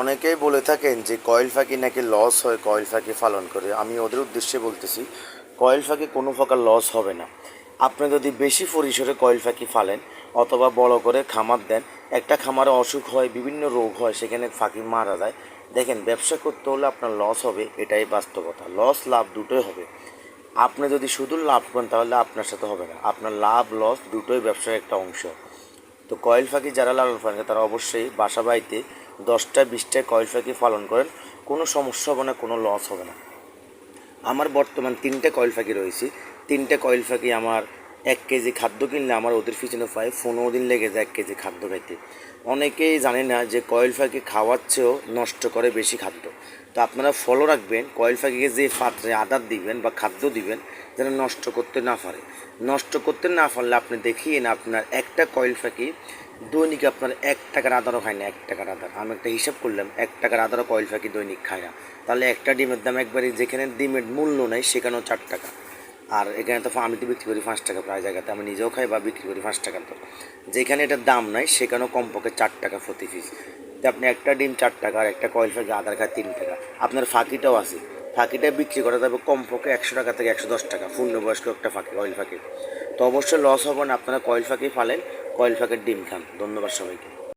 অনেকেই বলে থাকেন যে কয়েল পাখি নাকি লস হয় কয়েল পাখি পালন করে। আমি ওদের উদ্দেশ্যে বলতেছি, কয়েল পাখি কোনো প্রকার লস হবে না। আপনি যদি বেশি পরিসরে কয়েল পাখি ফালেন অথবা বড় করে খামার দেন, একটা খামারে অসুখ হয়, বিভিন্ন রোগ হয়, সেখানে পাখি মারা যায়। দেখেন, ব্যবসা করতে হলে আপনার লস হবে, এটাই বাস্তবতা। লস লাভ দুটোই হবে। আপনি যদি শুধু লাভ করেন তাহলে আপনার সাথে হবে না। আপনার লাভ লস দুটোই ব্যবসার একটা অংশ। তো কয়েল পাখি যারা লালন পালন করে তারা অবশ্যই বাসা বাড়িতে 10টা 20টা কয়েল পাখি পালন করেন, কোনো সমস্যা হবে না, কোনো লস হবে না। আমার বর্তমান 3টে কয়েল পাখি রয়েছে। 3টে কয়েল পাখি আমার 1 কেজি খাদ্য কিনলে আমার ওদের পিছনে প্রায় 15 দিন লেগে যায় 1 কেজি খাদ্য খাইতে। অনেকেই জানে না যে কয়েল পাখি খাওয়ার চেয়েও নষ্ট করে বেশি খাদ্য। তো আপনারা ফলো রাখবেন, কয়েল পাখিকে যে পাত্রে আদার দিবেন বা খাদ্য দিবেন যেন নষ্ট করতে না পারে। নষ্ট করতে না পারলে আপনি দেখিয়ে না, আপনার একটা কয়েল পাখি দৈনিক আপনার 1 টাকার আদারও খায় না। 1 টাকার আদার আমি একটা হিসাব করলাম, 1 টাকার আদারও কয়েল পাখি দৈনিক খায় না। তাহলে একটা ডিমের দাম একবারে, যেখানে ডিমের মূল্য নেই সেখানেও 4 টাকা। আর এখানে তো আমি তো বিক্রি করি 5 টাকা, প্রায় জায়গাতে আমি নিজেও খাই বা বিক্রি করি 5 টাকার। তো যেখানে এটার দাম নাই সেখানেও কমপক্ষে 4 টাকা প্রতি পিস। তো আপনি একটা ডিম 4 টাকা আর একটা কয়েল পাখি আদার খায় 3 টাকা। আপনার ফাঁকিটাও আছে, ফাঁকিটা বিক্রি করা যাবে কমপক্ষে 100 টাকা থেকে 110 টাকা, পূর্ণবয়স্ক একটা ফাঁকি, কয়েল পাখি। তো অবশ্যই লস হবে না, আপনারা কয়েল পাখি ফালেন, কয়েল পাখির ডিম খান। ধন্যবাদ সবাইকে।